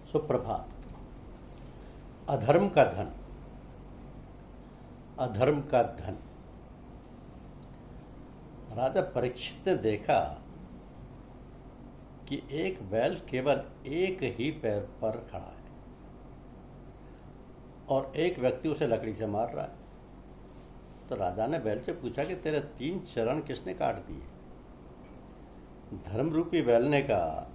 सुप्रभात। अधर्म का धन, अधर्म का धन। राजा परीक्षित ने देखा कि एक बैल केवल एक ही पैर पर खड़ा है और एक व्यक्ति उसे लकड़ी से मार रहा है। तो राजा ने बैल से पूछा कि तेरे 3 चरण किसने काट दिए? धर्म रूपी बैल ने कहा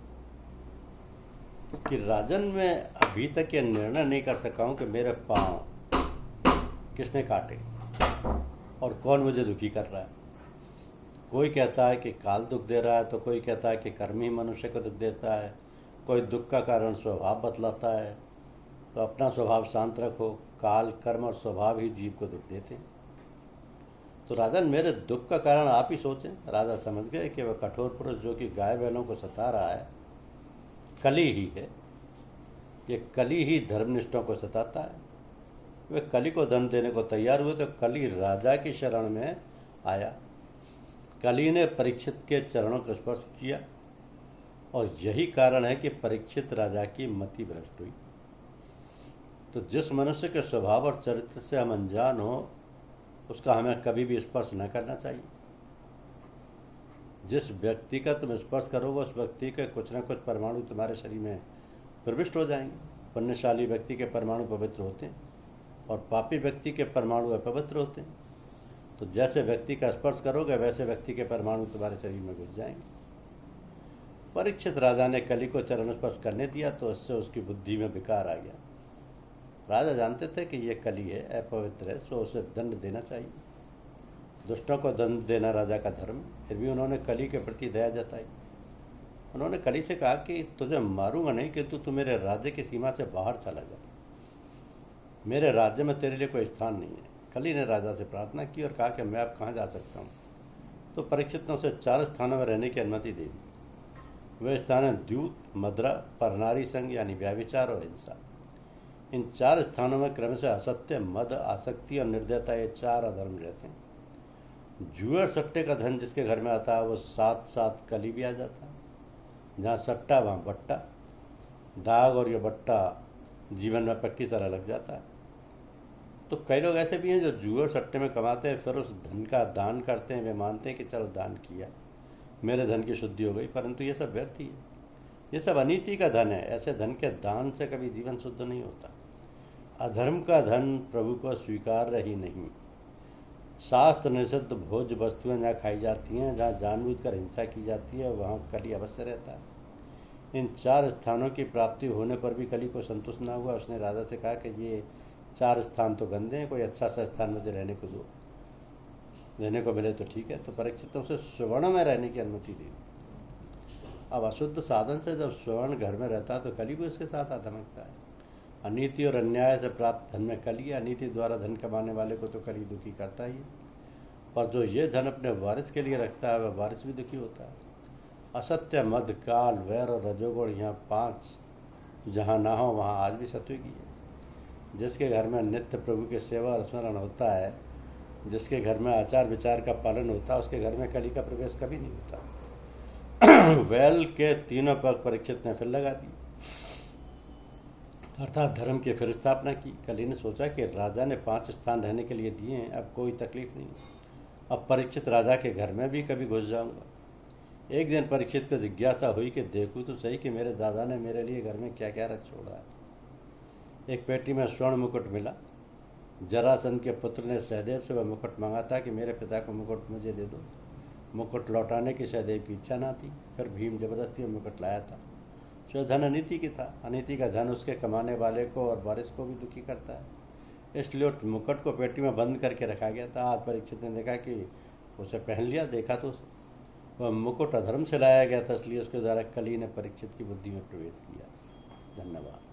कि राजन, मैं अभी तक यह निर्णय नहीं कर सका हूं कि मेरे पांव किसने काटे और कौन मुझे दुखी कर रहा है। कोई कहता है कि काल दुख दे रहा है, तो कोई कहता है कि कर्म ही मनुष्य को दुख देता है। कोई दुख का कारण स्वभाव बतलाता है। तो अपना स्वभाव शांत रखो, काल, कर्म और स्वभाव ही जीव को दुख देते हैं। तो राजन, मेरे दुख का कारण आप ही सोचें। राजा समझ गए कि वह कठोर पुरुष जो कि गाय बैलों को सता रहा है कली ही है। ये कली ही धर्मनिष्ठों को सताता है। वे कली को धन देने को तैयार हुए तो कली राजा की शरण में आया। कली ने परीक्षित के चरणों को स्पर्श किया और यही कारण है कि परीक्षित राजा की मति भ्रष्ट हुई। तो जिस मनुष्य के स्वभाव और चरित्र से हम अनजान हो उसका हमें कभी भी स्पर्श न करना चाहिए। जिस व्यक्ति का तुम स्पर्श करोगे उस व्यक्ति के कुछ न कुछ परमाणु तुम्हारे शरीर में प्रविष्ट हो जाएंगे। पुण्यशाली व्यक्ति के परमाणु पवित्र होते हैं और पापी व्यक्ति के परमाणु अपवित्र होते हैं। तो जैसे व्यक्ति का स्पर्श करोगे वैसे व्यक्ति के परमाणु तुम्हारे शरीर में घुस जाएंगे। परीक्षित राजा ने कली को चरण स्पर्श करने दिया तो उससे उसकी बुद्धि में विकार आ गया। राजा जानते थे कि यह कली है, अपवित्र है, सो उसे दंड देना चाहिए। दुष्टों को दंड देना राजा का धर्म। फिर भी उन्होंने कली के प्रति दया जताई। उन्होंने कली से कहा कि तुझे मारूंगा नहीं, किंतु तू मेरे राज्य की सीमा से बाहर चला जा। मेरे राज्य में तेरे लिए कोई स्थान नहीं है। कली ने राजा से प्रार्थना की और कहा कि मैं अब कहाँ जा सकता हूँ। तो परीक्षित ने उसे 4 स्थानों में रहने की अनुमति दे दी। वे स्थान हैं द्यूत, मद्रा, परनारी संग यानी व्यभिचार और हिंसा। इन 4 स्थानों में क्रमशः असत्य, मद, आसक्ति और निर्दयता, ये 4 अधर्म रहते हैं। जुए और सट्टे का धन जिसके घर में आता है वो साथ साथ कली भी आ जाता है। जहाँ सट्टा वहाँ बट्टा, दाग और ये बट्टा जीवन में पक्की तरह लग जाता है। तो कई लोग ऐसे भी हैं जो जुए और सट्टे में कमाते हैं, फिर उस धन का दान करते हैं। वे मानते हैं कि चलो दान किया, मेरे धन की शुद्धि हो गई, परंतु ये सब व्यर्थ ही है। ये सब अनीति का धन है। ऐसे धन के दान से कभी जीवन शुद्ध नहीं होता। अधर्म का धन प्रभु को स्वीकार्य ही नहीं। शास्त्र निषिद्ध भोज्य वस्तुएं जहाँ खाई जाती हैं, जहाँ जानबूझकर हिंसा की जाती है, वहाँ कली अवश्य रहता है। इन 4 स्थानों की प्राप्ति होने पर भी कली को संतुष्ट न हुआ। उसने राजा से कहा कि ये 4 स्थान तो गंदे हैं, कोई अच्छा सा स्थान मुझे रहने को दो, रहने को मिले तो ठीक है। तो परीक्षित ने उसे स्वर्ण में रहने की अनुमति दी। अब अशुद्ध साधन से जब स्वर्ण घर में रहता है तो कली भी उसके साथ आधमकता है। अनीति और अन्याय से प्राप्त धन में कली, अनीति द्वारा धन कमाने वाले को तो कली दुखी करता ही है, पर जो ये धन अपने वारिस के लिए रखता है वह वारिस भी दुखी होता है। असत्य, मद, काल, वैर और रजोगुण, यहाँ 5 जहाँ ना हो वहाँ आज भी सत्युगी है। जिसके घर में नित्य प्रभु के सेवा और स्मरण होता है, जिसके घर में आचार विचार का पालन होता है, उसके घर में कली का प्रवेश कभी नहीं होता। वैल के 3 पग परीक्षित ने फिर लगा दी, अर्थात धर्म की फिर स्थापना की। कली ने सोचा कि राजा ने 5 स्थान रहने के लिए दिए हैं, अब कोई तकलीफ नहीं। अब परीक्षित राजा के घर में भी कभी घुस जाऊंगा। एक दिन परीक्षित को जिज्ञासा हुई कि देखूं तो सही कि मेरे दादा ने मेरे लिए घर में क्या क्या रख छोड़ा है। एक पेटी में स्वर्ण मुकुट मिला। जरासंध के पुत्र ने सहदेव से वह मुकुट मांगा था कि मेरे पिता को मुकुट मुझे दे दो। मुकुट लौटाने की सहदेव की इच्छा न थी। फिर भीम जबरदस्ती मुकुट लाया था। जो धन अनीति की था। अनीति का धन उसके कमाने वाले को और वारिस को भी दुखी करता है। इसलिए उस मुकुट को पेटी में बंद करके रखा गया था। आज परीक्षित ने देखा कि उसे पहन लिया। देखा तो वह मुकुट अधर्म से लाया गया था, इसलिए उसके द्वारा कली ने परीक्षित की बुद्धि में प्रवेश किया। धन्यवाद।